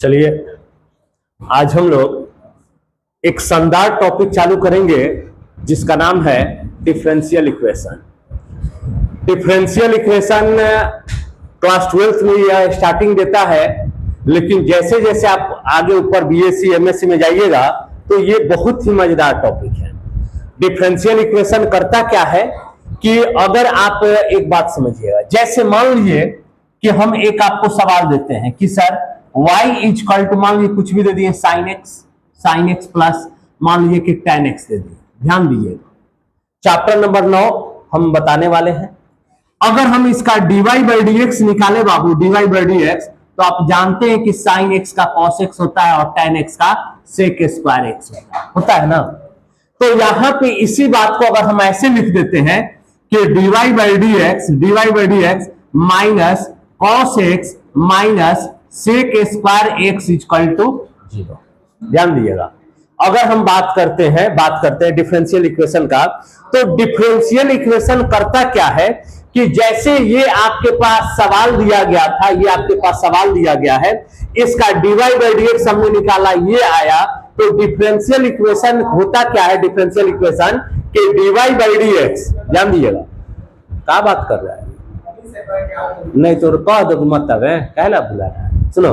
चलिए आज हम लोग एक शानदार टॉपिक चालू करेंगे जिसका नाम है differential equation. Differential equation class 12th में यह स्टार्टिंग देता है, लेकिन जैसे जैसे आप आगे ऊपर बीएससी एमएससी में जाइएगा तो ये बहुत ही मजेदार टॉपिक है। डिफरेंशियल इक्वेशन करता क्या है कि अगर आप एक बात समझिएगा, जैसे मान लीजिए कि हम एक आपको सवाल देते हैं कि सर y इजकल टू, मान लीजिए कुछ भी दे दिए साइन एक्स प्लस मान लीजिए कि tan x दे दिए। ध्यान दीजिएगा, चैप्टर नंबर 9 हम बताने वाले हैं। अगर हम इसका dy बाई dx निकाले बाबू, dy बाई dx, तो आप जानते हैं कि साइन x का cos x होता है और tan x का sec स्क्वायर x होता है ना। तो यहां पे इसी बात को अगर हम ऐसे लिख देते हैं कि dy by dx minus cos x minus sec square x equal to 0। ध्यान दीजिएगा, अगर हम बात करते हैं डिफरेंशियल इक्वेशन का, तो डिफरेंशियल इक्वेशन करता क्या है कि जैसे ये आपके पास सवाल दिया गया था, ये आपके पास सवाल दिया गया है, इसका dy बाई dx हमने निकाला, ये आया, तो डिफरेंशियल इक्वेशन होता क्या है, डिफरेंशियल इक्वेशन के dy बाई dx, ध्यान दीजिएगा, क्या बात कर रहा है, नहीं तो कह दो मतलब है, कहला बुला रहा है। सुनो,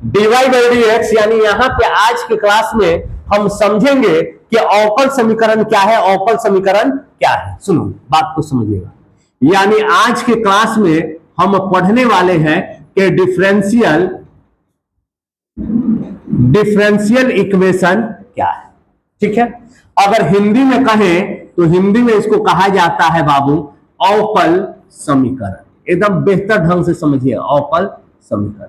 dy बाई dx यानी यहां पे आज के क्लास में हम समझेंगे कि अवकल समीकरण क्या है, अवकल समीकरण क्या है। सुनो बात को समझिएगा, यानी आज के क्लास में हम पढ़ने वाले हैं कि डिफरेंशियल इक्वेशन क्या है। ठीक है, अगर हिंदी में कहें तो हिंदी में इसको कहा जाता है बाबू अवकल समीकरण। एकदम बेहतर ढंग से समझिए, अवकल समीकरण।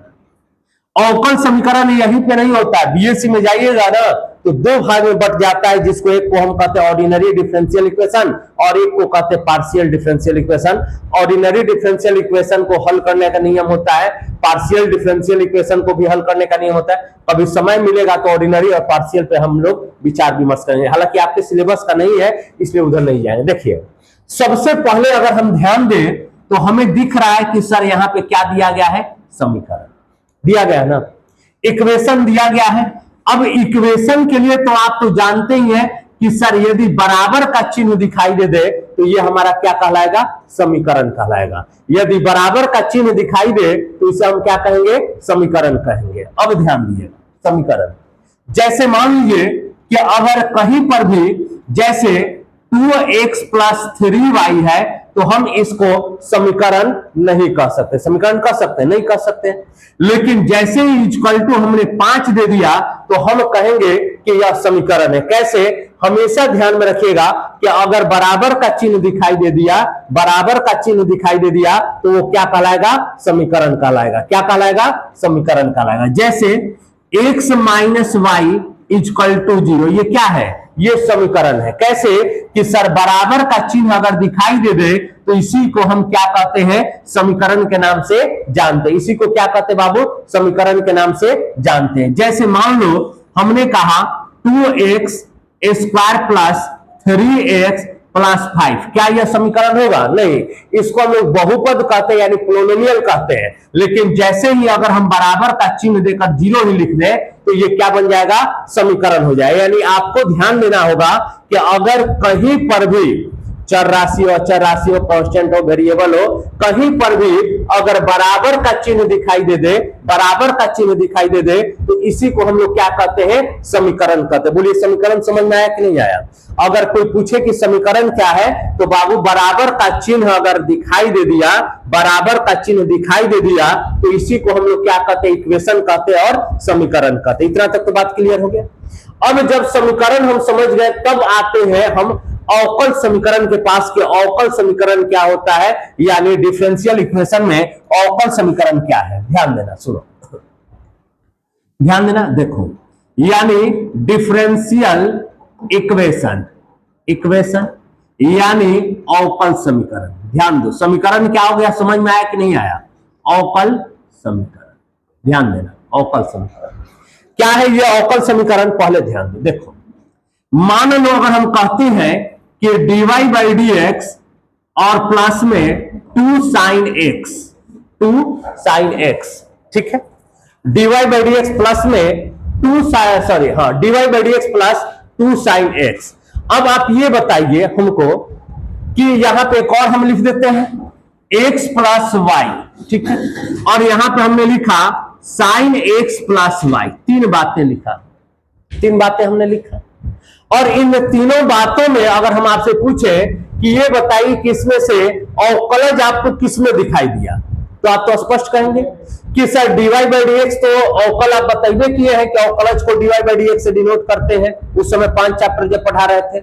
अवकल समीकरण यहीं पे नहीं होता है, बीएससी में जाइएगा ना तो दो भाग में बट जाता है, जिसको एक को हम कहते हैं ऑर्डिनरी डिफरेंशियल इक्वेशन और एक को कहते हैं partial differential equation. Ordinary differential equation को हल करने का नियम होता है, पार्शियल डिफरेंशियल इक्वेशन को भी हल करने का नियम होता है। कभी समय मिलेगा तो ऑर्डिनरी और पार्शियल पे हम लोग विचार विमर्श करेंगे, हालांकि आपके सिलेबस का नहीं है इसलिए उधर नहीं जाएंगे। देखिए, सबसे पहले अगर हम ध्यान दें तो हमें दिख रहा है कि सर यहाँ पे क्या दिया गया है, समीकरण दिया गया है ना, इक्वेशन दिया गया है। अब इक्वेशन के लिए तो आप तो जानते ही हैं कि सर यदि बराबर का चिन्ह दिखाई दे तो ये हमारा क्या कहलाएगा, समीकरण कहलाएगा। यदि बराबर का चिन्ह दिखाई दे तो इसे हम क्या कहेंगे, समीकरण कहेंगे। अब ध्यान दीजिएगा, समीकरण जैसे मान लीजिए कि अगर कहीं पर भी जैसे 2x प्लस 3y है तो हम इसको समीकरण नहीं कह सकते, समीकरण कह सकते नहीं कह सकते, लेकिन जैसे ही इक्वल टू हमने 5 दे दिया तो हम कहेंगे कि यह समीकरण है। कैसे, हमेशा ध्यान में रखिएगा कि अगर बराबर का चिन्ह दिखाई दे दिया, बराबर का चिन्ह दिखाई दे दिया तो वो क्या कहलाएगा, समीकरण कहलाएगा। क्या कहलाएगा, समीकरण कहलाएगा। जैसे x minus Y equal to 0, ये क्या है, ये समीकरण है। कैसे कि सर बराबर का चिन्ह अगर दिखाई दे तो इसी को हम क्या कहते हैं, समीकरण के नाम से जानते हैं। इसी को क्या कहते हैं बाबू, समीकरण के नाम से जानते हैं। जैसे मान लो हमने कहा 2x square plus 3x plus 5, क्या यह समीकरण होगा, नहीं, इसको हम लोग बहुपद कहते हैं यानी पोलिनोमियल कहते हैं। लेकिन जैसे ही अगर हम बराबर का चिन्ह देकर 0 ही लिख दें तो ये क्या बन जाएगा, समीकरण हो जाएगा। यानी आपको ध्यान देना होगा कि अगर कहीं पर भी चर राशि हो, अचर राशि हो, कांस्टेंट हो, वेरिएबल हो, कहीं पर भी अगर बराबर का चिन्ह दिखाई दे बराबर का चिन्ह दिखाई दे तो इसी को हम लोग क्या कहते हैं, समीकरण कहते हैं। बोलिए समीकरण समझ में आया कि नहीं आया। अगर कोई पूछे कि समीकरण क्या है तो बाबू बराबर का चिन्ह अगर दिखाई दे दिया, बराबर का चिन्ह दिखाई दे दिया तो इसी को हम लोग क्या कहते हैं, इक्वेशन कहते हैं और समीकरण कहते हैं। इतना तक तो बात क्लियर हो गया। अब जब समीकरण हम समझ गए तब आते हैं हम अवकल समीकरण के पास कि अवकल समीकरण क्या होता है, यानी डिफरेंशियल इक्वेशन में अवकल समीकरण क्या है। ध्यान देना, सुनो ध्यान देना, देखो, यानी डिफरेंशियल इक्वेशन, इक्वेशन यानी अवकल समीकरण। ध्यान दो, समीकरण क्या हो गया, समझ में आया कि नहीं आया, अवकल समीकरण। ध्यान देना, अवकल समीकरण क्या है, ये अवकल समीकरण पहले ध्यान दो। देखो, मान लो अगर हम कहते हैं कि dy बाई dx और प्लस में 2 sin x, 2 sin x, ठीक है। dy by D x plus में dy by D x plus 2 sine x. अब आप ये बताइए हमको कि यहां पे एक और हम लिख देते हैं x प्लस वाई, ठीक है, और यहां पे हमने लिखा साइन x प्लस वाई। तीन बातें लिखा, तीन बातें हमने लिखा। और इन तीनों बातों में अगर हम आपसे पूछे कि ये बताइए किसमें से अवकलज आपको किसमें दिखाई दिया, तो आप तो स्पष्ट कहेंगे कि sir dy by D x तो अवकल आप बताइए किए हैं कि अवकलज को dy बाई डी एक्स से डिनोट करते हैं, उस समय 5 चैप्टर जब पढ़ा रहे थे।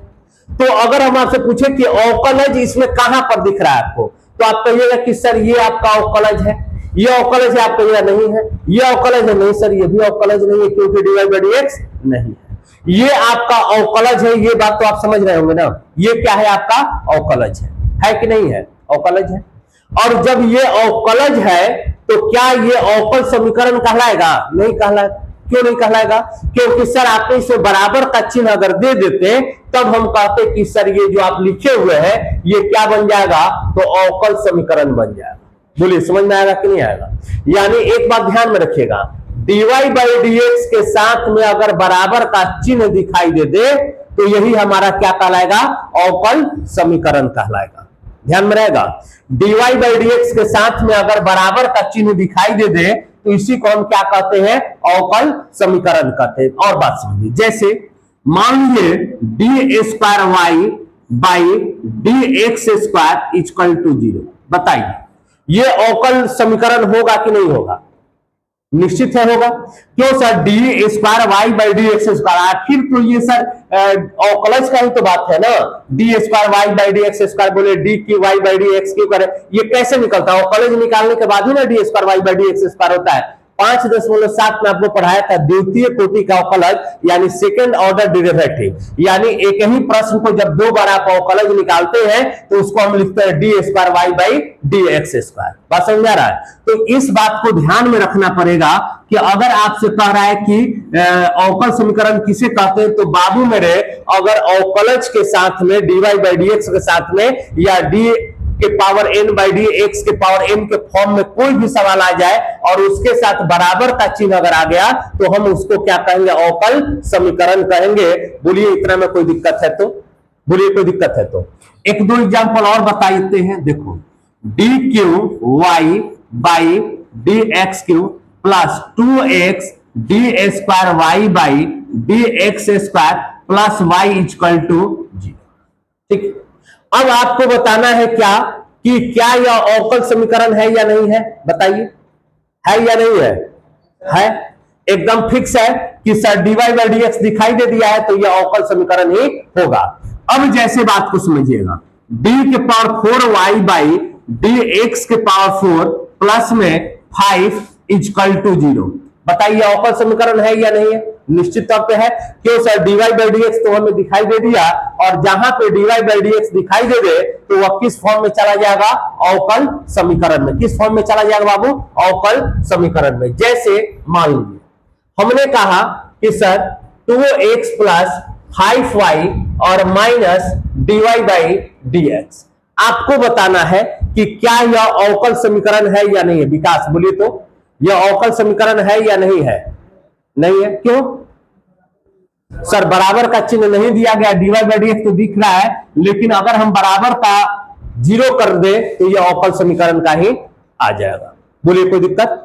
तो अगर हम आपसे पूछे कि अवकलज इसमें कहां पर दिख रहा है आपको, तो आप कहिएगा कि सर ये आपका अवकलज है, ये अवकलज है, आप कहिएगा नहीं है, ये अवकलज है, नहीं सर ये भी अवकलज नहीं है क्योंकि dy बाई डी एक्स नहीं है। ये आपका अवकलज है, ये बात तो आप समझ रहे होंगे ना, ये क्या है आपका अवकलज है कि नहीं है, अवकलज है। और जब ये अवकलज है तो क्या ये अवकल समीकरण कहलाएगा, नहीं कहलाएगा। क्यों नहीं कहलाएगा, क्योंकि सर आपने इसे बराबर का चिन्ह अगर दे देते तब हम कहते कि सर ये जो आप लिखे हुए हैं ये क्या बन जाएगा, तो अवकल समीकरण बन जाएगा। बोलिए समझ में आएगा कि नहीं आएगा। यानी एक बात ध्यान में रखिएगा, dy बाई डी एक्स के साथ में अगर बराबर का चिन्ह दिखाई दे तो यही हमारा क्या कहलाएगा, अवकल समीकरण कहलाएगा। ध्यान में रहेगा, dy बाई डी एक्स के साथ में अगर बराबर का चिन्ह दिखाई दे तो इसी को हम क्या कहते हैं, अवकल समीकरण कहते हैं। और बात समझिए, जैसे मान लीजिए D square Y by D X square equal to 0। बताइए ये अवकल समीकरण होगा कि नहीं होगा, निश्चित है होगा। क्यों sir, D square Y by D X square, आखिर तो ये सर अवकलज का ही तो बात है ना। D square Y by D X square बोले D cube Y by D X cube करे, ये कैसे निकलता है, अवकलज निकालने के बाद ही ना D square Y by D X square होता है। 5.7 में आपको पढ़ाया था द्वितीय कोटि का अवकलज यानी सेकंड ऑर्डर डेरिवेटिव, यानी एक ही प्रश्न को जब दो बार आप अवकलज निकालते हैं तो उसको हम लिखते हैं D square Y by D X square. बात समझ आ रहा है। तो इस बात को ध्यान में रखना पड़ेगा कि अगर आपसे कह रहा है कि अवकल समीकरण किसे कहते हैं, तो बाबू मेरे अगर अवकलज के साथ में D Y by D X के साथ में या डी के power n by D X के पावर m के फॉर्म में कोई भी सवाल आ जाए और उसके साथ बराबर का चिन्ह अगर आ गया तो हम उसको क्या कहेंगे, अवकल समीकरण कहेंगे। बोलिए इतना में कोई दिक्कत है तो, बोलिए कोई दिक्कत है तो। एक दो एग्जांपल और बता देते हैं। देखो D cube Y by D X cube plus 2x D square Y by D X square plus Y equal to 0। ठीक, अब आपको बताना है क्या कि क्या यह अवकल समीकरण है या नहीं है, बताइए है या नहीं है। है, एकदम फिक्स है कि sir D Y by D X दिखाई दे दिया है तो यह अवकल समीकरण ही होगा। अब जैसे बात को समझिएगा, डी के power 4 Y by D X के पावर 4 प्लस में 5 इक्वल टू 0। बताइए अवकल समीकरण है या नहीं है, निश्चित तौर पे है। क्यों sir, dy by D x तो हमें दिखाई दे दिया और जहां पे dy बाई डी एक्स दिखाई दे तो वह किस फॉर्म में चला जाएगा, अवकल समीकरण में। किस फॉर्म में चला जाएगा बाबू, अवकल समीकरण में। जैसे मान लीजिए हमने कहा कि सर 2x प्लस 5y और minus dy by D x, आपको बताना है कि क्या यह अवकल समीकरण है या नहीं है। विकास बोलिए तो, यह अवकल समीकरण है या नहीं है, नहीं है। क्यों सर, बराबर का चिन्ह नहीं दिया गया, dy बाई डी एक्स तो दिख रहा है, लेकिन अगर हम बराबर का 0 कर दे तो यह अवकल समीकरण का ही आ जाएगा। बोलिए कोई दिक्कत,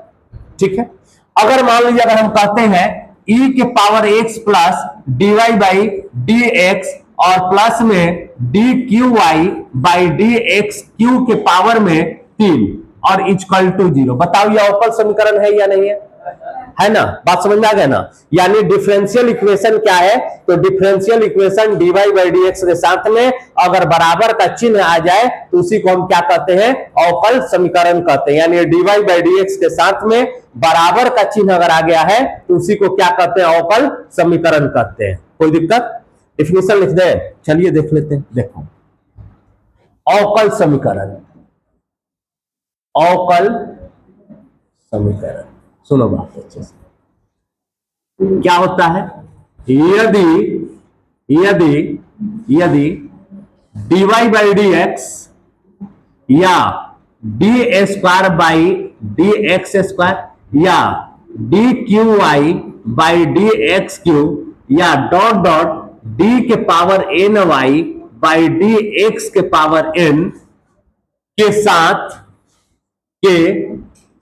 ठीक है। अगर मान लीजिए अगर हम कहते हैं e के power x plus dy by D X और प्लस में D cube Y by D X cube के पावर में 3 और इक्वल टू 0। बताओ ये अवकल समीकरण है या नहीं है ना। बात समझ में आ गया ना। यानी डिफरेंशियल इक्वेशन क्या है, तो differential equation dy by D X के साथ में अगर बराबर का चिन्ह आ जाए तो उसी को हम क्या कहते हैं, अवकल समीकरण कहते हैं। यानी dy बाई डी एक्स के साथ में बराबर का चिन्ह अगर आ गया है तो उसी को क्या कहते हैं, अवकल समीकरण कहते हैं। कोई दिक्कत, डेफिनेशन लिख दे, चलिए देख लेते हैं। देखो अवकल समीकरण, अवकल समीकरण, सुनो बात अच्छे से। क्या होता है, यदि यदि यदि dy बाई डी एक्स या D square by D X square या D cube Y by D X cube या डॉट डॉट डी के power N Y by D X के पावर एन के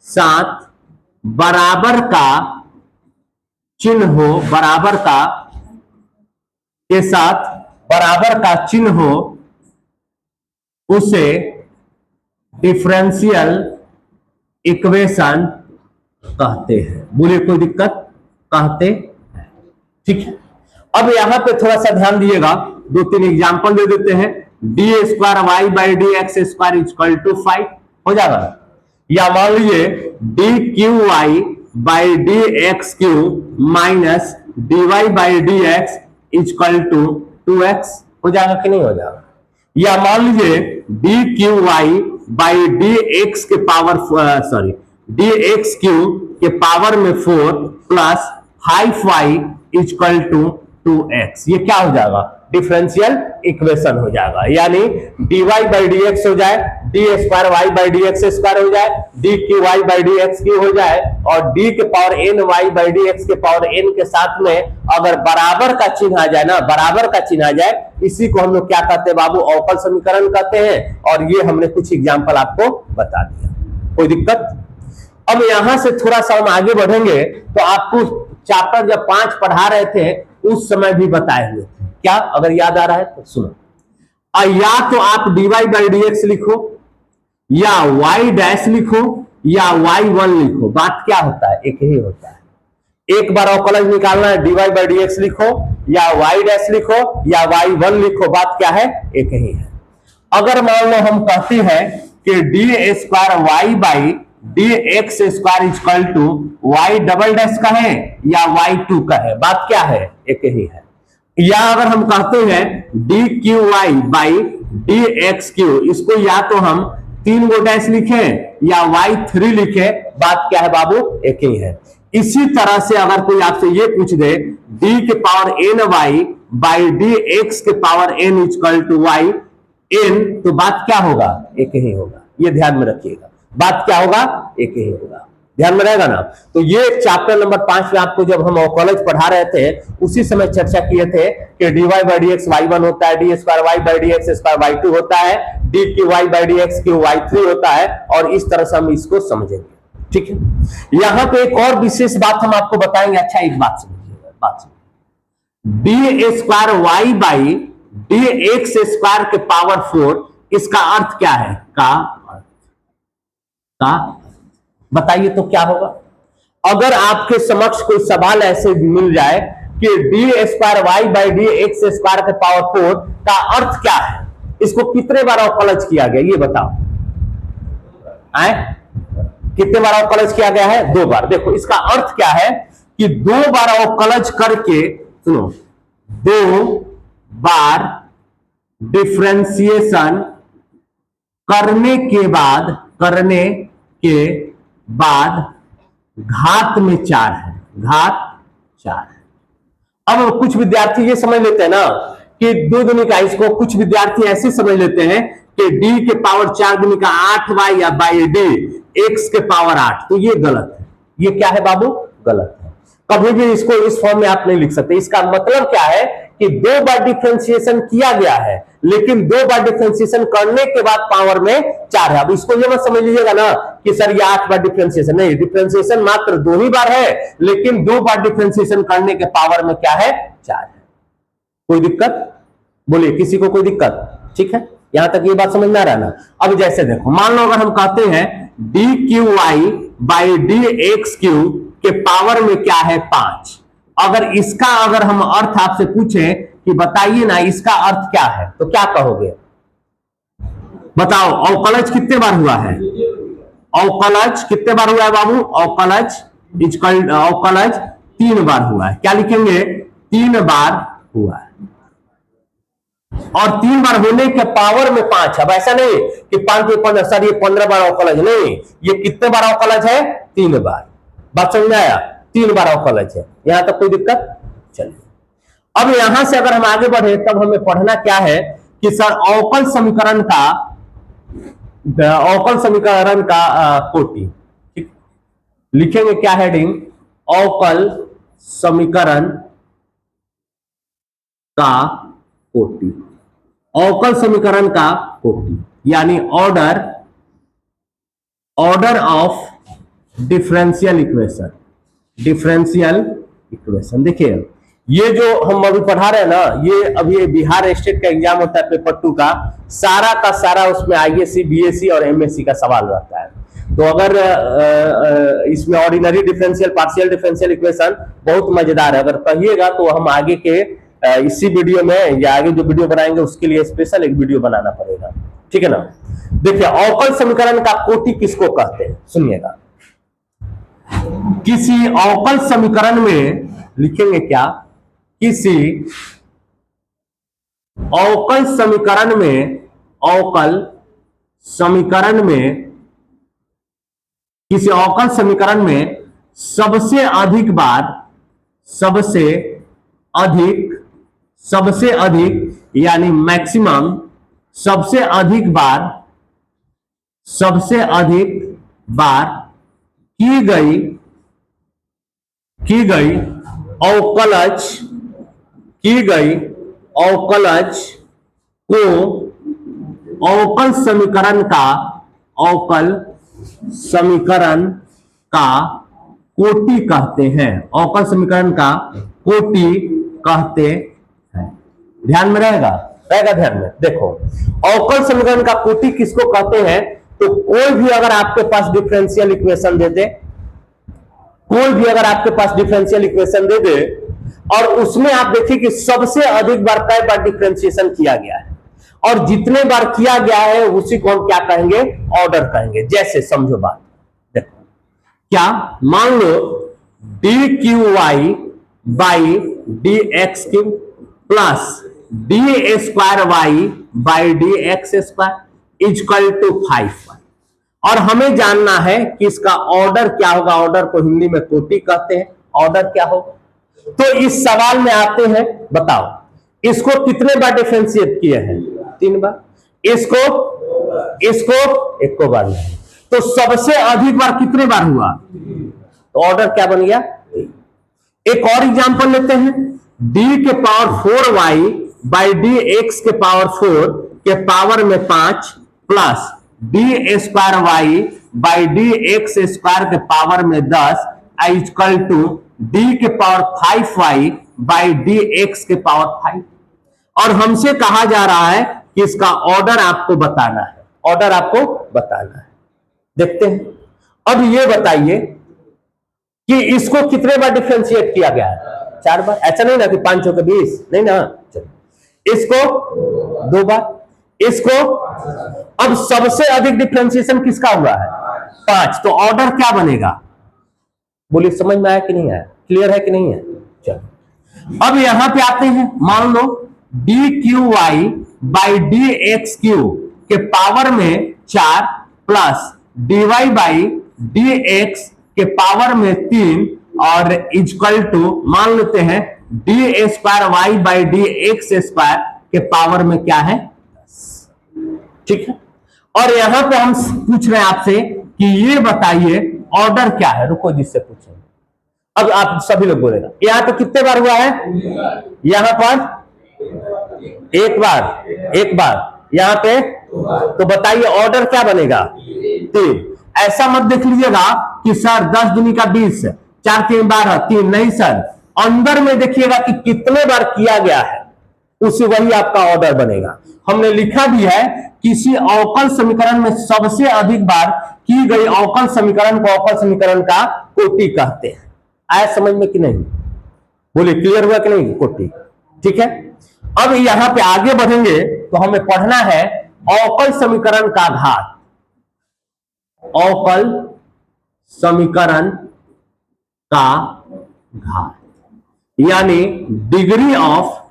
साथ बराबर का चिन्ह हो, बराबर का के साथ बराबर का चिन्ह हो, उसे डिफरेंशियल इक्वेशन कहते हैं। बोलिए कोई दिक्कत? कहते हैं। ठीक है, अब यहां पे थोड़ा सा ध्यान दिएगा, दो तीन एग्जांपल दे देते हैं। D square Y by D X square equal to 5 हो जाएगा, या मान लीजिए D cube Y by D X cube minus D Y by D X equal to 2x हो जाएगा कि नहीं हो जाएगा, या मान लीजिए D cube Y by D X के पावर डी एक्स क्यू के पावर में 4 plus 5y equal to 2x, ये क्या हो जाएगा? डिफरेंशियल इक्वेशन हो जाएगा। यानी dy बाई डी एक्स हो जाए, D square Y by D X square हो जाए, D cube Y by D X cube हो जाए, और डी के power N Y by D X के पावर एन के साथ में अगर बराबर का चिन्ह आ जाए ना, बराबर का चिन्ह आ जाए, इसी को हम लोग क्या कहते हैं बाबू? अवकल समीकरण कहते हैं। और ये हमने कुछ एग्जाम्पल आपको बता दिया। कोई दिक्कत? अब यहां से थोड़ा सा हम आगे बढ़ेंगे तो आपको चैप्टर जब 5 पढ़ा रहे थे उस समय भी बताए हुए थे। क्या अगर याद आ रहा है तो सुनो। या तो आप dy बाई डी एक्स लिखो, या y डैश लिखो, या y1 लिखो। बात क्या होता है? एक ही होता है। एक बार अवकलज निकालना है, dy बाई डी एक्स लिखो, या y डैश लिखो, या y1 लिखो। बात क्या है? एक ही है। अगर मान लो हम कहते हैं कि D square Y by D X square equal to Y double dash का है या y2 का है, बात क्या है? एक ही है। या अगर हम कहते हैं D cube Y by D X cube, इसको या तो हम 3 गो डैश लिखे या y3 लिखे, बात क्या है बाबू? एक ही है। इसी तरह से अगर कोई आपसे ये पूछ दे डी के power N Y by D X के power N equal to Y N, तो बात क्या होगा? एक ही होगा। ये ध्यान में रखिएगा, बात क्या होगा? एक ही होगा। ध्यान में रहेगा ना। तो ये चैप्टर नंबर 5 में आपको जब हम कॉलेज पढ़ा रहे थे उसी समय चर्चा किए थे कि D Y by D X y1 होता है, D square Y by D X square y2 होता है, D cube Y by D X cube y3 होता है, और इस तरह से हम इसको समझेंगे। ठीक है, यहां पे एक और विशेष बात हम आपको बताएंगे। अच्छा एक बात समझिएगा, बात समझिए। D square Y by D X square के पावर 4, इसका अर्थ क्या है? का बताइए तो क्या होगा? अगर आपके समक्ष कोई सवाल ऐसे मिल जाए कि D square Y by D X square के पावर 4 का अर्थ क्या है, इसको कितने बार अवकलज किया गया ये बताओ। आए? कितने बार अवकलज किया गया है? 2 बार। देखो इसका अर्थ क्या है कि 2 बार अवकलज करके, सुनो, 2 बार डिफरेंशिएशन करने के बाद घात में 4 है, घात 4 है। अब कुछ विद्यार्थी ये समझ लेते हैं ना कि 2 दूनी का, इसको कुछ विद्यार्थी ऐसे समझ लेते हैं कि d के पावर 4 दूनी का 8y या बाई d x के पावर 8, तो ये गलत है। ये क्या है बाबू? गलत है। कभी भी इसको इस फॉर्म में आप नहीं लिख सकते। इसका मतलब क्या है कि 2 बार डिफरेंशिएशन किया गया है, लेकिन 2 बार डिफरेंशिएशन करने के बाद पावर में 4 है। अब इसको ये मत समझ लीजिएगा ना कि सर ये 8 बार डिफरेंशिएशन, नहीं, डिफरेंशिएशन मात्र 2 ही बार है, लेकिन 2 बार डिफरेंशिएशन करने के पावर में क्या है? 4 है। कोई दिक्कत? बोलिए, किसी को कोई दिक्कत? ठीक है, यहां तक ये बात समझ में आ रहा है ना। अब जैसे देखो, मान लो अगर हम कहते हैं D cube Y by D X cube के पावर में क्या है? 5। अगर हम अर्थ आपसे पूछें कि बताइए ना इसका अर्थ क्या है, तो क्या कहोगे? बताओ, अवकलज कितने बार हुआ है? अवकलज कितने बार हुआ है बाबू? अवकलज 3 बार हुआ है। क्या लिखेंगे? 3 बार हुआ है, और 3 बार होने के पावर में 5। अब ऐसा नहीं कि 5 के 15, सर ये 15 बार अवकलज नहीं, ये कितने बार अवकलज है? 3 बार। बात समझ में आया? 3 बार अवकलज है। यहां तक कोई दिक्कत? चलिए, अब यहां से अगर हम आगे बढ़े तब हमें पढ़ना क्या है कि सर अवकल समीकरण का कोटि। ठीक, लिखेंगे क्या हेडिंग? अवकल समीकरण का कोटि, अवकल समीकरण का कोटि यानी order of differential equation, differential equation. देखिए ये जो हम अभी पढ़ा रहे हैं ना, ये अभी बिहार स्टेट का एग्जाम होता है पेपर 2 का सारा उसमें आईएससी, बीएससी और एमएससी का सवाल रहता है। तो अगर इसमें ordinary differential, partial differential equation बहुत मजेदार है, अगर कहिएगा तो हम आगे के इसी वीडियो में या आगे जो वीडियो बनाएंगे उसके लिए स्पेशल एक वीडियो बनाना पड़ेगा, ठीक है ना। देखिए अवकल समीकरण का कोटि किसको कहते हैं, सुनिएगा। किसी अवकल समीकरण में लिखेंगे क्या, किसी अवकल समीकरण में, अवकल समीकरण में, किसी अवकल समीकरण में सबसे अधिक बार, सबसे अधिक यानी मैक्सिमम, सबसे अधिक बार की गई अवकलज को अवकल समीकरण का कोटि कहते हैं, अवकल समीकरण का कोटि कहते हैं। ध्यान में रहेगा ध्यान में। देखो अवकल समीकरण का कोटि किसको कहते हैं, तो कोई भी अगर आपके पास डिफरेंशियल इक्वेशन दे दे, कोई भी अगर आपके पास डिफरेंशियल इक्वेशन दे दे और उसमें आप देखिए कि सबसे अधिक बार कई बार डिफरेंशिएशन किया गया है और जितने बार किया गया है उसी को हम क्या कहेंगे, ऑर्डर कहेंगे। जैसे समझो बात, देखो क्या, मान लो D cube Y by D X cube plus D square Y by D X square equal to 5 और हमें जानना है कि इसका ऑर्डर क्या होगा। ऑर्डर को हिंदी में कोटि कहते हैं। ऑर्डर क्या होगा, तो इस सवाल में आते हैं, बताओ इसको कितने बार डिफरेंशिएट किए हैं, 3 बार, इसको एक को बार नहीं, तो सबसे अधिक बार कितने बार हुआ, तो ऑर्डर क्या बन गया। एक और एग्जांपल लेते हैं, डी के power 4y by D X के पावर 4 के पावर में 5 plus D square Y by D X square के पावर में 10 इक्वल टू डी के power 5y by D X के पावर 5। और हमसे कहा जा रहा है कि इसका ऑर्डर आपको बताना है, ऑर्डर आपको बताना है। देखते हैं, अब ये बताइए कि इसको कितने बार डिफरेंशिएट किया गया है, 4 बार। ऐसा नहीं ना कि 5 के 20, नहीं ना। चलो इसको 2 बार, इसको, अब सबसे अधिक डिफरेंशिएशन किसका हुआ है, 5, तो ऑर्डर क्या बनेगा, बोलिए समझ में आया कि नहीं आया, क्लियर है कि नहीं है। चलो अब यहां पे आते हैं, मान लो D cube Y by D X cube के पावर में 4 plus D Y by D X के पावर में 3 और इक्वल टू मान लेते हैं D square Y by D X square के पावर में क्या है, 10। ठीक है, और यहां पे हम पूछ रहे हैं आपसे कि ये बताइए ऑर्डर क्या है। रुको जिससे पूछेंगे, अब आप सभी लोग बोलेगा यहां पे कितने बार हुआ है, यहां पर एक बार, यहां पे, तो बताइए ऑर्डर क्या बनेगा, 3। ऐसा मत देख लीजिएगा कि सर 10 दूनी का 20, 4 3 12, 3 नहीं सर, अंदर में देखिएगा कि कितने बार किया गया है, उससे वही आपका ऑर्डर बनेगा। हमने लिखा भी है किसी अवकल समीकरण में सबसे अधिक बार की गई अवकल समीकरण को अवकल समीकरण का कोटि कहते हैं। आया समझ में कि नहीं, बोलिए क्लियर हुआ कि नहीं, कोटि। ठीक है, अब यहां पे आगे बढ़ेंगे तो हमें पढ़ना है अवकल समीकरण का घात, अवकल समीकरण का घात यानी degree of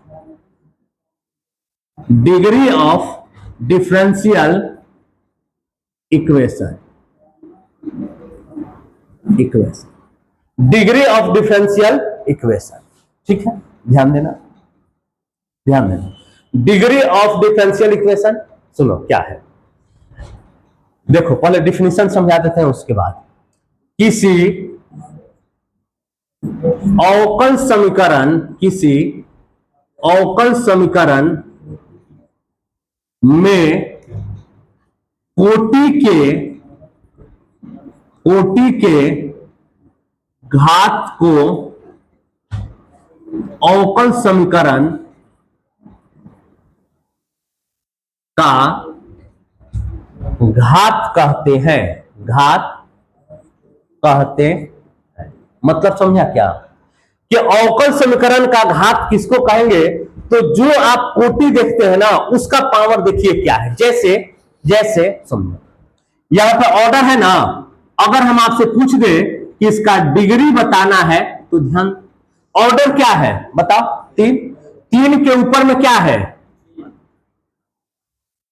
differential equation, degree of differential equation. ठीक है, ध्यान देना, डिग्री ऑफ डिफरेंशियल इक्वेशन। सुनो क्या है, देखो पहले डिफिनीशन समझा देते हैं, उसके बाद किसी अवकल समीकरण किसी अवकल समीकरण में कोटि के घात को अवकल समीकरण का घात कहते हैं। घात कहते हैं मतलब समझा क्या कि अवकल समीकरण का घात किसको कहेंगे? तो जो आप कोटि देखते हैं ना उसका पावर देखिए क्या है। जैसे जैसे समझो यहां पे ऑर्डर है ना, अगर हम आपसे पूछ दे कि इसका डिग्री बताना है तो ध्यान, ऑर्डर क्या है बताओ? 3। 3 के ऊपर में क्या है?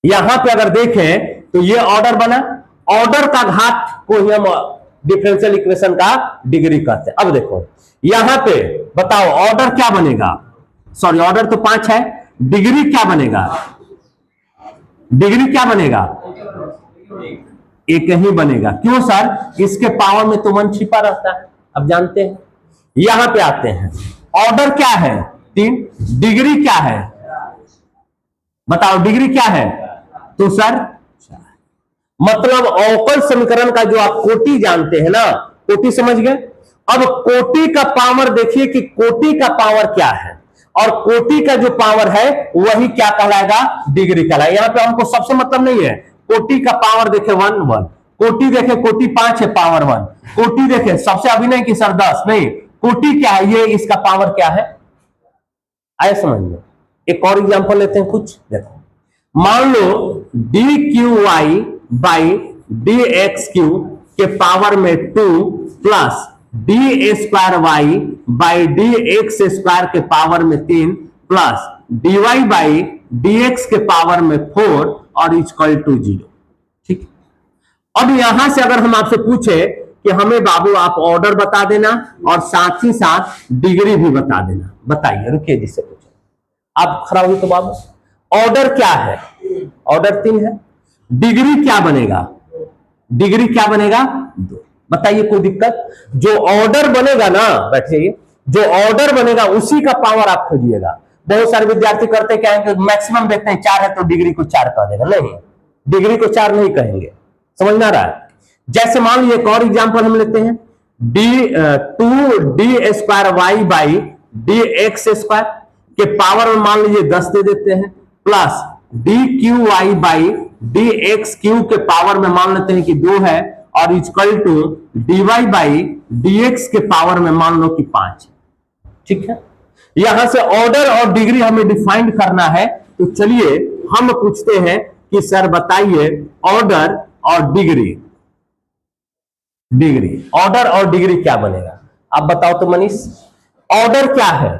यहां पे अगर देखें तो ये ऑर्डर बना, ऑर्डर का घात को ही हम डिफरेंशियल इक्वेशन का डिग्री कहते हैं। अब देखो यहां पे बताओ ऑर्डर क्या बनेगा? सॉरी ऑर्डर तो 5 है, डिग्री क्या बनेगा? डिग्री क्या बनेगा? एक ही बनेगा। क्यों सर? इसके पावर में तो 1 छिपा रहता है। अब जानते हैं, यहां पे आते हैं, ऑर्डर क्या है? 3, डिग्री क्या है बताओ? डिग्री क्या है? तो सर मतलब अवकल समीकरण का जो आप कोटि जानते हैं ना, कोटि समझ गए। अब कोटि का पावर देखिए कि कोटि का पावर क्या है, और कोटि का जो पावर है वही क्या कहलाएगा? डिग्री कहलाएगा। यहां पे हमको सबसे मतलब नहीं है, कोटि का पावर देखे 1 1, कोटि देखे कोटि 5 है पावर 1, कोटि देखे सबसे अभी नहीं कि सर 10 नहीं, कोटि क्या है ये, इसका पावर क्या है आए समझ में। एक और एग्जांपल लेते हैं कुछ, देखो मान लो D cube Y by D X cube के पावर में 2 plus D square Y by D X square के पावर में 3 plus D Y by D X के पावर में 4 और इक्वल टू 0। ठीक। अब यहां से अगर हम आपसे पूछे कि हमें बाबू आप ऑर्डर बता देना और साथ ही साथ डिग्री भी बता देना, बताइए, रुकिए जिससे पूछे आप खड़ा हुई तो बाबू ऑर्डर क्या है? ऑर्डर 3 है। डिग्री क्या बनेगा? डिग्री क्या बनेगा? 2। बताइए कोई दिक्कत? जो ऑर्डर बनेगा ना, बैठिए, जो ऑर्डर बनेगा उसी का पावर आप खोजिएगा। बहुत सारे विद्यार्थी करते क्या है, मैक्सिमम देखते हैं 4 है तो डिग्री को 4 कह देगा। नहीं, डिग्री को 4 नहीं कहेंगे, समझ में आ रहा है? जैसे मान लीजिए एक और एग्जांपल हम लेते हैं, two D square Y by D X square के पावर में मान लीजिए 10 दे देते हैं, plus D cube Y by D X cube के पावर में मान लेते हैं कि 2 है, और equal to D Y by D X के पावर में मान लो कि 5। ठीक है, यहां से ऑर्डर और डिग्री हमें डिफाइन करना है। तो चलिए हम पूछते हैं कि सर बताइए ऑर्डर और डिग्री, डिग्री ऑर्डर और डिग्री क्या बनेगा? आप बताओ तो मनीष, ऑर्डर क्या है?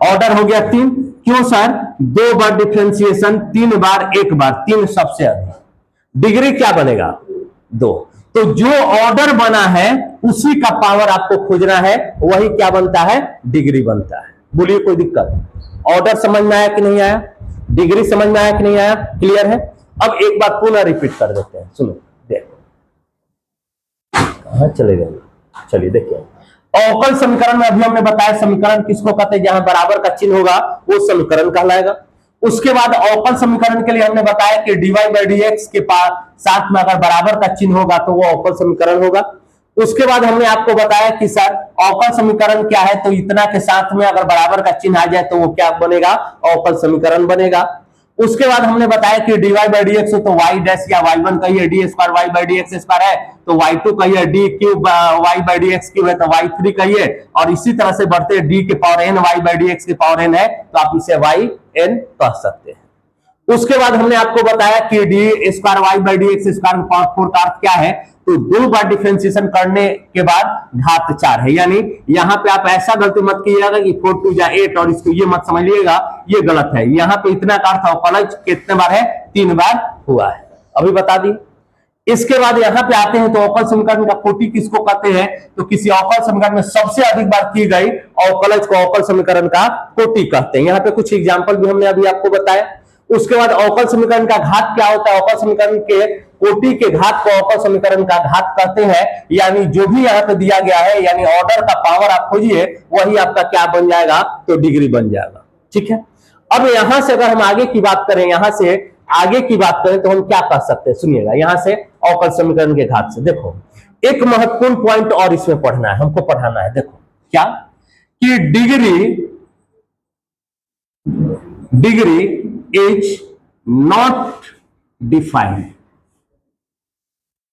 ऑर्डर हो गया 3। क्यों सर? 2 बार डिफरेंशिएशन, 3 बार 1 बार, 3 सबसे अधिक। डिग्री क्या बनेगा? 2। तो जो ऑर्डर बना है उसी का पावर आपको खोजना है, वही क्या बनता है? डिग्री बनता है। बोलिए कोई दिक्कत? ऑर्डर समझ में आया कि नहीं आया? डिग्री समझ में आया कि नहीं आया? क्लियर है? अब एक बात पुनः रिपीट कर देते हैं, सुनो, देखो कहां चले गए, चलिए देखिए। अवकल समीकरण में अभी हमने बताया समीकरण किसको कहते हैं? जहां बराबर का चिन्ह होगा वो समीकरण कहलाएगा। उसके बाद अवकल समीकरण के लिए हमने बताया कि dy बाई डी एक्स के साथ में अगर बराबर का चिन्ह होगा तो वो अवकल समीकरण होगा। उसके बाद हमने आपको बताया कि सर अवकल समीकरण क्या है, तो इतना के साथ में अगर बराबर का चिन्ह आ जाए तो वो क्या बनेगा? अवकल समीकरण बनेगा। उसके बाद हमने बताया कि dy बाई डी एक्स हो तो वाई डैश या वाई वन कहिए, D square Y by D X square है तो वाई टू कहिए, D cube Y by D X cube है तो वाई थ्री कहिए, और इसी तरह से बढ़ते डी के power N Y by D X के पावर एन है तो आप इसे वाई एन कह सकते हैं। उसके बाद हमने आपको बताया कि D square Y by D X square power 4 का अर्थ क्या है, तो 2 बार डिफरेंशिएशन करने के बाद घात 4 है। यानी यहां पे आप ऐसा गलती मत कीजिएगा कि 4 2 जा 8 और इसको ये मत समझ लीजिएगा, ये गलत है। यहां पे इतना का अर्थ अवकलज कितने बार है? 3 बार हुआ है, अभी बता दी। इसके बाद यहां पे आते हैं तो अवकल समीकरण का कोटि किसको कहते हैं? तो किसी अवकल समीकरण में सबसे अधिक बार की गई अवकलज को अवकल समीकरण का कोटि कहते हैं। यहां पे कुछ एग्जांपल भी हमने अभी आपको बताया। उसके बाद अवकल समीकरण का घात क्या होता है? अवकल समीकरण के कोटि के घात को अवकल समीकरण का घात कहते हैं। यानी जो भी यहाँ पे दिया गया है, यानी ऑर्डर का पावर आप खोजिए, वही आपका क्या बन जाएगा, तो डिग्री बन जाएगा। ठीक है, अब यहां से अगर हम आगे की बात करें, यहां से आगे की बात करें तो हम क्या कह सकते हैं, सुनिएगा। यहां से अवकल समीकरण के घात से देखो, एक महत्वपूर्ण पॉइंट और इसमें पढ़ना है, हमको पढ़ाना है। देखो क्या, कि degree is not defined.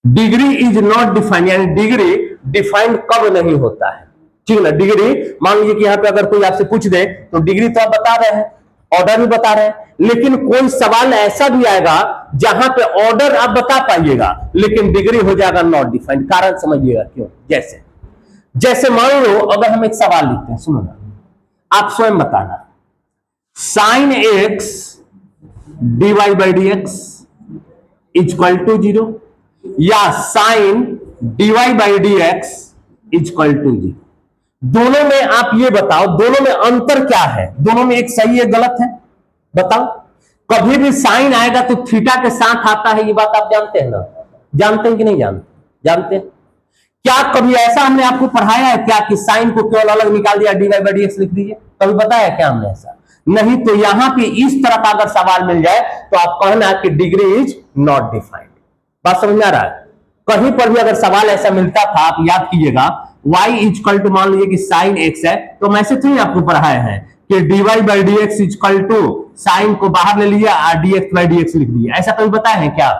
Degree is not defined, यानी डिग्री डिफाइंड कब नहीं होता है। ठीक है ना, डिग्री मान लीजिए कि यहां पे अगर कोई आपसे पूछ दे तो डिग्री तो आप बता रहे हैं, ऑर्डर भी बता रहे हैं, लेकिन कोई सवाल ऐसा भी आएगा जहां पे ऑर्डर आप बता पाइएगा लेकिन डिग्री हो जाएगा नॉट डिफाइंड। कारण समझिएगा क्यों। जैसे मान लो अगर हम एक सवाल लिखते हैं, सुनो ना, आप स्वयं बताना, sine X D Y by D X is equal to 0 या sine D Y by D X is equal to 0। दोनों में आप ये बताओ, दोनों में अंतर क्या है, दोनों में एक सही है गलत है, बताओ। कभी भी साइन आएगा तो थीटा के साथ आता है, ये बात आप जानते हैं ना, जानते हैं कि नहीं जानते, जानते हैं। क्या कभी ऐसा हमने आपको पढ़ाया है क्या कि साइन को केवल अलग निकाल दिया, डीवाई बाई डी एक्स लिख दीजिए, कभी बताया क्या हमने ऐसा? नहीं। तो यहां पे इस तरह का अगर सवाल मिल जाए तो आप कहना कि डिग्री इज नॉट डिफाइंड। बात समझ में आ रहा है? कहीं पर भी अगर सवाल ऐसा मिलता था, आप याद कीजिएगा, y इजकल टू, मान लीजिए कि साइन x है, तो मैसे तो ही आपको पढ़ाया है कि dy by D X is equal to sine को बाहर ले लिया और dx बाई डी एक्स लिख दिया। ऐसा कभी बताया है क्या?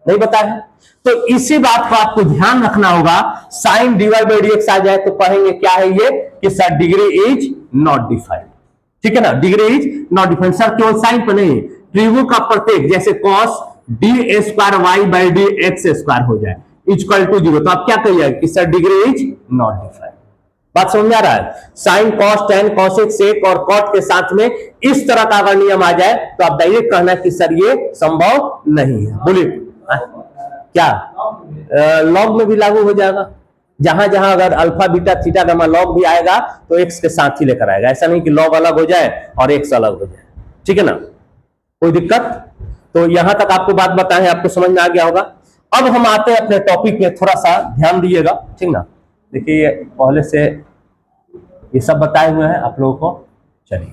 नहीं बताया है। तो इसी बात को आपको ध्यान रखना होगा, sine dy by D X आ जाए तो कहेंगे क्या है ये, कि sir degree is not defined. ठीक है ना, degree is not defined. Sir केवल साइन पर नहीं, त्रिभुज का प्रत्येक, जैसे cos D square Y by D X square हो जाए इक्वल टू 0, तो आप क्या कहिए कि sir degree is not defined. बात समझ में आ रहा है? Sine cos tan cosec sec और कॉट के साथ में इस तरह का अगर नियम आ जाए तो आप डायरेक्ट कहना कि सर ये संभव नहीं है। बोलिए क्या लॉग में भी लागू हो जाएगा? जहां जहां अगर alpha beta theta gamma log भी आएगा तो एक्स के साथ ही लेकर आएगा, ऐसा नहीं कि लॉग अलग हो जाए और एक्स अलग हो जाए। ठीक है ना, कोई दिक्कत? तो यहां तक आपको बात बताएं, आपको समझ में आ गया होगा। अब हम आते हैं अपने टॉपिक में, थोड़ा सा ध्यान दीजिएगा। ठीक ना, देखिए पहले से ये सब बताए हुए हैं आप लोगों को। चलिए,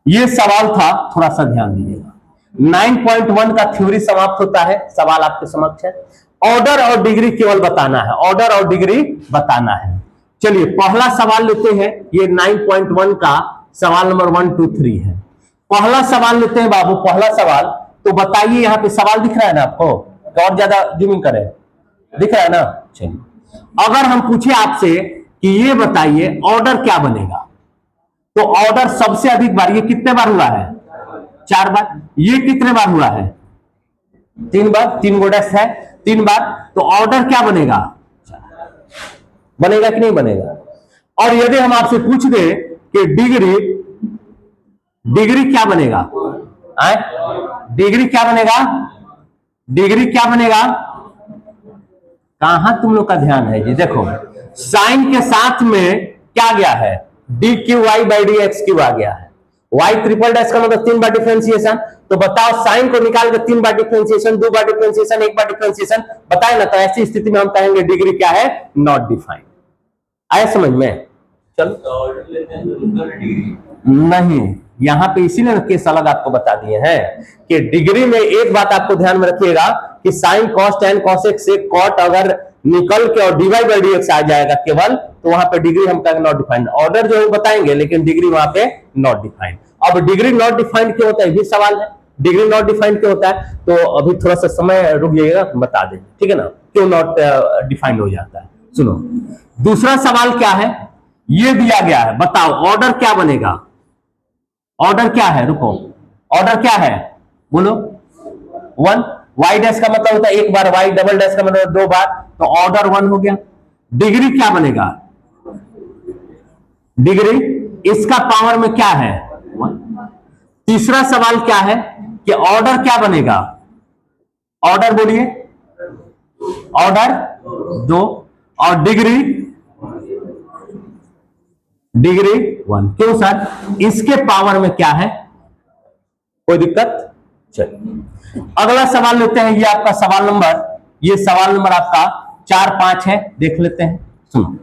ये सवाल था, थोड़ा सा ध्यान दीजिएगा। 9.1 का थ्योरी समाप्त होता है। सवाल आपके समक्ष है, ऑर्डर और डिग्री केवल बताना है, ऑर्डर और डिग्री बताना है। चलिए पहला सवाल लेते हैं, ये 9.1 का सवाल नंबर 1, 2, 3 है। पहला सवाल लेते हैं बाबू, पहला सवाल। तो बताइए, यहाँ पे सवाल दिख रहा है ना आपको, और ज्यादा जूमिंग करें, दिख रहा है ना? चलिए, अगर हम पूछे आपसे कि ये बताइए ऑर्डर क्या बनेगा, तो ऑर्डर सबसे अधिक बार, ये कितने बार हुआ है? 4 बार। ये कितने बार हुआ है? 3 बार। 3 गोडेक्स है, 3 बार। तो ऑर्डर क्या बनेगा? बनेगा कि नहीं बनेगा? और यदि हम आपसे पूछ दे कि डिग्री क्या बनेगा, डिग्री क्या बनेगा, डिग्री क्या बनेगा? कहां तुम लोग का ध्यान है जी? देखो साइन के साथ में क्या गया है, D cube Y by D X cube आ गया है। y ट्रिपल डैश का मतलब 3 बार डिफरेंशिएशन। तो बताओ साइन को निकाल के 3 बार डिफरेंशिएशन, 2 बार डिफरेंशिएशन, 1 बार डिफरेंशिएशन, बताए ना? तो ऐसी स्थिति में हम कहेंगे डिग्री क्या है? Not defined. आया समझ में? चलो नहीं, यहां पे इसीलिए केस अलग आपको बता दिए हैं कि डिग्री में एक बात आपको ध्यान में रखिएगा कि sine cos tan cosec sec cot अगर निकल के और डीवाई बाई डी एक्स आ जाएगा केवल, तो वहां पे डिग्री हम कहेंगे नॉट डिफाइंड। ऑर्डर जो है बताएंगे लेकिन डिग्री वहां पे नॉट डिफाइंड। अब डिग्री नॉट डिफाइंड क्यों होता है, ये सवाल है। डिग्री नॉट डिफाइंड क्यों होता है, तो अभी थोड़ा सा समय रुक जाइएगा, बता देंगे। ठीक है ना, क्यों नॉट डिफाइंड हो जाता है। सुनो, दूसरा सवाल क्या है, ये दिया गया है, बताओ ऑर्डर क्या बनेगा? ऑर्डर क्या है? रुको, ऑर्डर क्या है बोलो? 1। वाई डैश का मतलब होता है 1 बार, वाई डबल डैश का मतलब 2 बार, तो ऑर्डर 1 हो गया। डिग्री क्या बनेगा? डिग्री इसका पावर में क्या है? 1। तीसरा सवाल क्या है कि ऑर्डर क्या बनेगा? ऑर्डर बोलिए, ऑर्डर 2। और डिग्री 1। क्यों सर? इसके पावर में क्या है? कोई दिक्कत? चलिए अगला सवाल लेते हैं, ये आपका सवाल नंबर ये सवाल नंबर आपका 4, 5 है, देख लेते हैं। सुनो,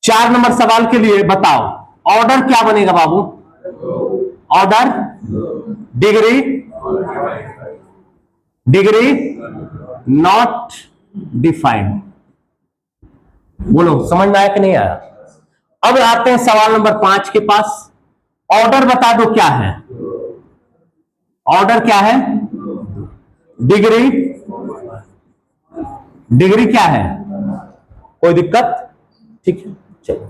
4 नंबर सवाल के लिए बताओ ऑर्डर क्या बनेगा बाबू? Order degree, degree not defined. बोलो समझ में आया कि नहीं आया? अब आते हैं सवाल नंबर 5 के पास। ऑर्डर बता दो क्या है? ऑर्डर क्या है? डिग्री, डिग्री क्या है? कोई दिक्कत? ठीक है, चलिए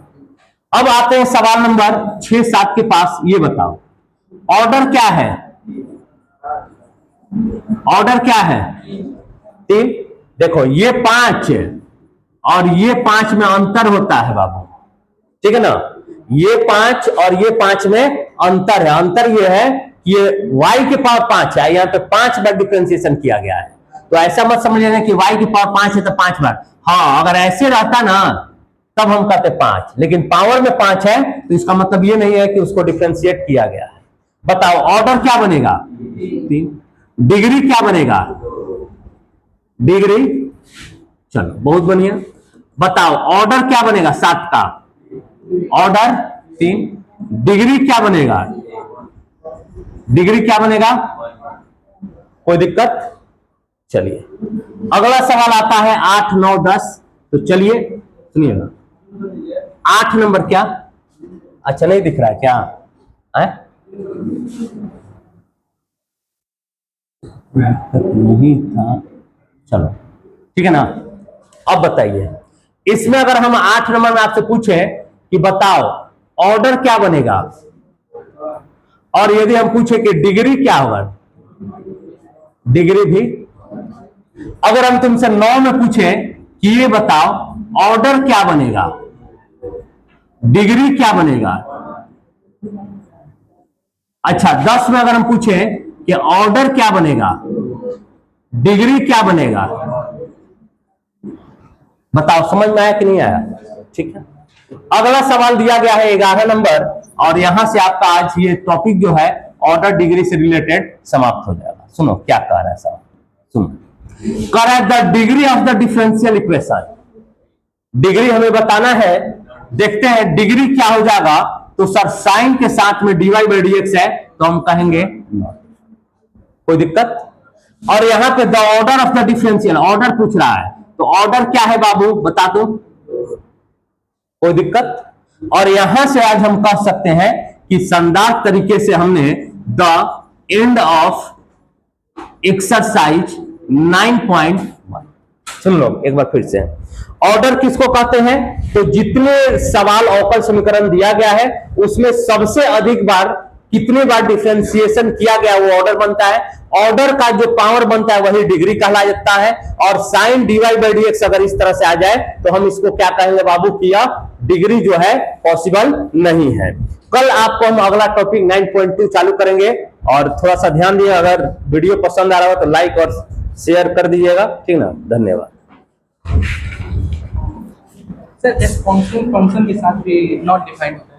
अब आते हैं सवाल नंबर 6, 7 के पास। ये बताओ ऑर्डर क्या है? ऑर्डर क्या है? 3। देखो ये 5 और ये 5 में अंतर होता है बाबू, ठीक है ना? ये 5 और ये 5 में अंतर है। अंतर ये है कि ये y के पावर 5 है, यहाँ पे 5 बार डिफरेंशिएशन किया गया है। तो ऐसा मत समझ लेना कि y की पावर 5 है तो 5 बार। हाँ, अगर ऐसे रहता ना तब हम कहते 5, लेकिन पावर में 5 है तो इसका मतलब ये नहीं है कि उसको डिफरेंशिएट किया गया है। बताओ ऑर्डर क्या बनेगा? 3। डिग्री क्या बनेगा? डिग्री, चलो बहुत बढ़िया। बताओ ऑर्डर क्या बनेगा? 7 का ऑर्डर 3। डिग्री क्या बनेगा? डिग्री क्या बनेगा? कोई दिक्कत? चलिए अगला सवाल आता है 8, 9, 10। तो चलिए सुनिएगा, 8 नंबर क्या? अच्छा नहीं दिख रहा है क्या है? नहीं था, चलो ठीक है ना। अब बताइए इसमें अगर हम 8 नंबर में आपसे पूछे कि बताओ ऑर्डर क्या बनेगा, और यदि हम पूछे कि डिग्री क्या होगा? डिग्री भी। अगर हम तुमसे 9 में पूछे कि ये बताओ ऑर्डर क्या बनेगा, डिग्री क्या बनेगा? अच्छा 10 में अगर हम पूछे कि ऑर्डर क्या बनेगा, डिग्री क्या बनेगा? बताओ समझ में आया कि नहीं आया? ठीक है, अगला सवाल दिया गया है 11 नंबर, और यहां से आपका आज ये टॉपिक जो है ऑर्डर डिग्री से रिलेटेड समाप्त हो जाएगा। सुनो क्या कह रहा है सवाल, सुनो। Correct the degree of the differential equation. Degree हमें बताना है, देखते हैं डिग्री क्या हो जाएगा। तो सर साइन के साथ में dy बाई dx है तो हम कहेंगे नॉट। कोई दिक्कत? और यहां पे the order of the differential, order पूछ रहा है तो ऑर्डर क्या है बाबू बता दो। कोई दिक्कत? और यहां से आज हम कह सकते हैं कि शानदार तरीके से हमने द एंड ऑफ एक्सरसाइज 9.1। सुन लो एक बार फिर से, ऑर्डर किसको कहते हैं? तो जितने सवाल अवकल समीकरण दिया गया है उसमें सबसे अधिक बार कितने बार डिफरेंशिएशन किया गया वो ऑर्डर बनता है। ऑर्डर का जो पावर बनता है वही डिग्री कहला जाता है। और साइन dy बाई dx अगर इस तरह से आ जाए तो हम इसको क्या कहेंगे बाबू? किया डिग्री जो है पॉसिबल नहीं है। कल आपको हम अगला टॉपिक 9.2 चालू करेंगे, और थोड़ा सा ध्यान दिए, अगर वीडियो पसंद आ रहा हो तो लाइक और शेयर कर दीजिएगा, ठीक ना? धन्यवाद। सर फंक्शन के साथ भी नॉट डिफाइंड होता है।